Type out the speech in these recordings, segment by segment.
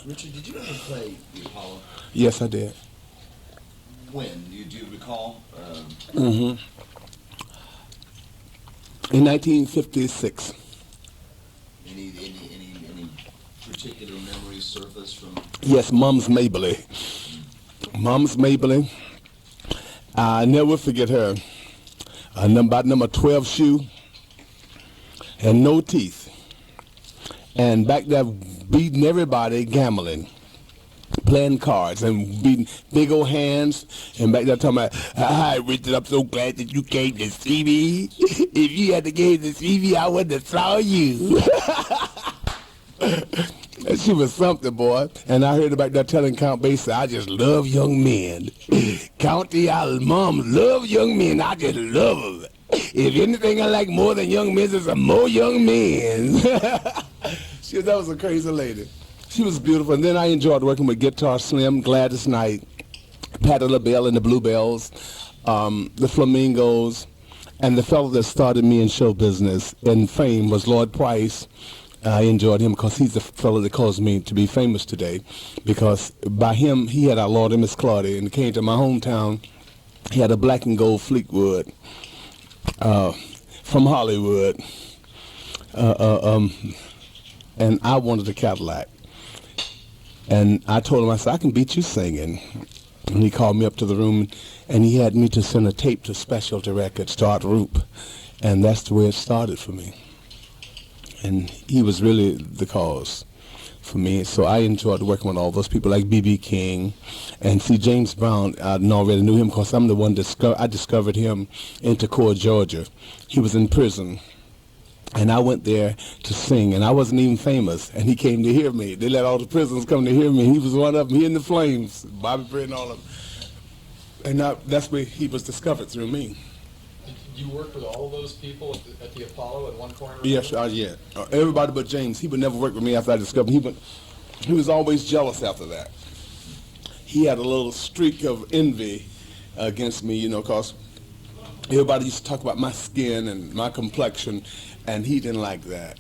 Richard, did you ever play the Apollo? Yes, I did. When? Do you recall? Mm-hmm. In 1956. Any particular memories surface from? Yes, Mom's Mabley. Mom's Mabley. I never forget her. About number 12 shoe and no teeth. And back there beating everybody, gambling, playing cards and beating big old hands. And back there talking about, hi, Richard, I'm so glad that you came to see me. If you had to came to see me, I wouldn't have saw you. She was something, boy. And I heard about that telling Count Basie, I just love young men. County, Mom love young men. I just love them. If anything I like more than young men, is some more young men. That was a crazy lady. She was beautiful. And then I enjoyed working with Guitar Slim, Gladys Knight, Patti LaBelle and the Bluebells, the Flamingos, and the fellow that started me in show business and fame was Lloyd Price. I enjoyed him because he's the fellow that caused me to be famous today, because by him, he had outlawed Miss Claudia and came to my hometown. He had a black and gold Fleetwood from Hollywood, and I wanted a Cadillac. And I told him, I said, I can beat you singing. And he called me up to the room, and he had me to send a tape to Specialty Records, start Rupe. And that's the way it started for me. And he was really the cause for me. So I enjoyed working with all those people like B.B. King. And see, James Brown, I already knew him because I'm the one I discovered him in Toccoa, Georgia. He was in prison. And I went there to sing, and I wasn't even famous, and he came to hear me. They let all the prisoners come to hear me. He was one of them. He in the Flames, Bobby Britt and all of them. And that's where he was discovered through me. Did you work with all of those people at the Apollo at one point? Yes, yeah. Everybody but James. He would never work with me after I discovered him. He was always jealous after that. He had a little streak of envy against me, because everybody used to talk about my skin and my complexion, and he didn't like that.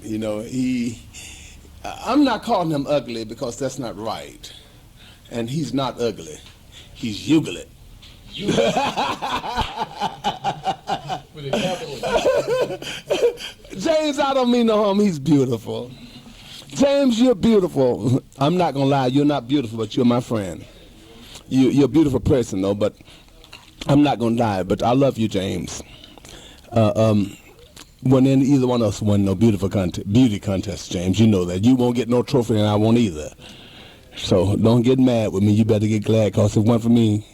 I'm not calling him ugly because that's not right. And he's not ugly. He's ugly. With a capital G. James, I don't mean no harm. He's beautiful. James, you're beautiful. I'm not going to lie. You're not beautiful, but you're my friend. You're a beautiful person, though, but I'm not going to lie. But I love you, James. When either one of us won no beauty contest, James, you know that. You won't get no trophy and I won't either. So don't get mad with me. You better get glad, because if it weren't for me,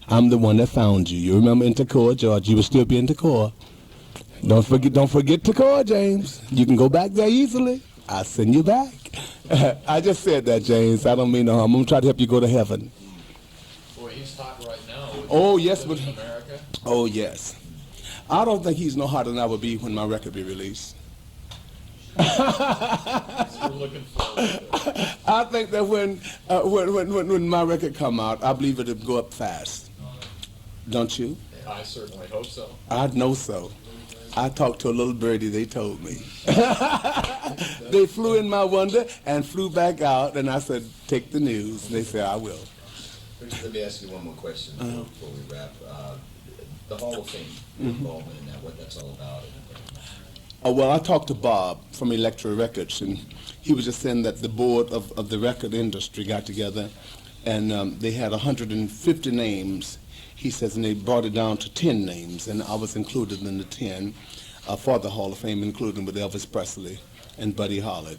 I'm the one that found you. You remember in Toccoa, Georgia, you would still be in Toccoa. Don't forget Toccoa, James. You can go back there easily. I'll send you back. I just said that, James. I don't mean no harm. I'm going to try to help you go to heaven. Boy, he's hot right now. Oh, yes. But America. Oh, yes. I don't think he's no hotter than I would be when my record be released. We're looking forward to it. I think that when my record come out, I believe it'll go up fast. Don't you? I certainly hope so. I know so. I talked to a little birdie, they told me. They flew in my window and flew back out, and I said, take the news. And they said, I will. Richard, let me ask you one more question before we wrap. The Hall of Fame, involvement in that, what that's all about. Well, I talked to Bob from Elektra Records, and he was just saying that the board of the record industry got together, and they had 150 names, he says, and they brought it down to 10 names, and I was included in the 10 for the Hall of Fame, including with Elvis Presley and Buddy Holly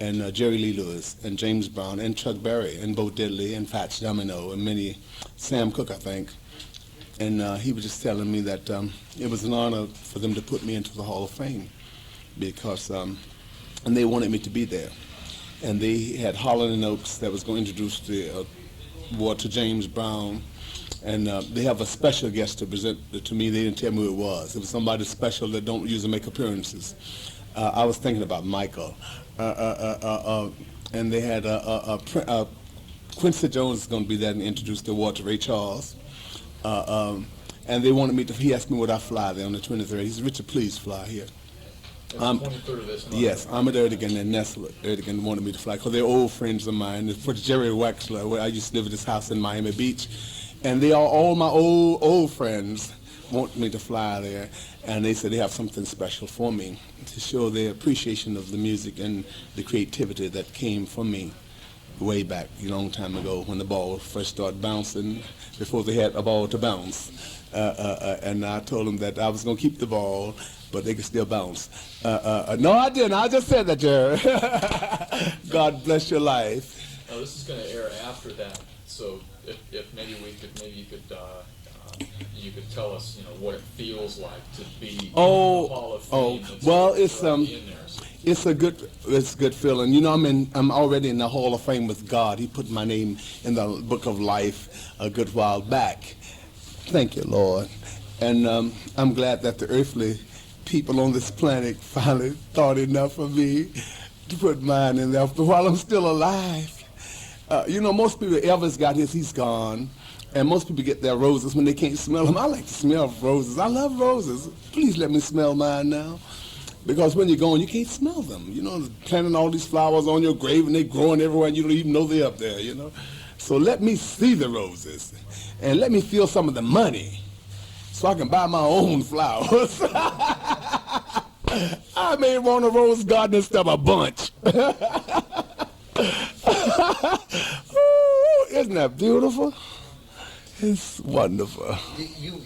and Jerry Lee Lewis and James Brown and Chuck Berry and Bo Diddley and Fats Domino and Sam Cooke, I think. And he was just telling me that it was an honor for them to put me into the Hall of Fame because, and they wanted me to be there. And they had Holland & Oates that was going to introduce the award to James Brown. And they have a special guest to present it to me. They didn't tell me who it was. It was somebody special that don't usually make appearances. I was thinking about Michael. And they had Quincy Jones is going to be there and introduce the award to Ray Charles. And they wanted me to, he asked me would I fly there on the 23rd. He said, Richard, please fly here. It's the 23rd of this month. Yes, Ahmed Erdogan and Nessler Erdogan wanted me to fly because they're old friends of mine. For Jerry Wexler, where I used to live at his house in Miami Beach, and they are all my old friends want me to fly there, and they said they have something special for me to show their appreciation of the music and the creativity that came from me way back a long time ago when the ball first started bouncing, before they had a ball to bounce. And I told them that I was going to keep the ball, but they could still bounce. No, I didn't. I just said that, Jerry. God bless your life. Now, this is going to air after that, so if maybe you could tell us, what it feels like to be in the Hall of Fame. That's well, in it's there. it's a good feeling. I'm already in the Hall of Fame with God. He put my name in the Book of Life a good while back. Thank you, Lord. And I'm glad that the earthly people on this planet finally thought enough of me to put mine in there while I'm still alive. Most people, Elvis got his, he's gone. And most people get their roses when they can't smell them. I like to smell roses. I love roses. Please let me smell mine now. Because when you're gone, you can't smell them. Planting all these flowers on your grave and they're growing everywhere and you don't even know they're up there, So let me see the roses and let me feel some of the money so I can buy my own flowers. I may want a rose garden instead of a bunch. Ooh, isn't that beautiful? It's wonderful. You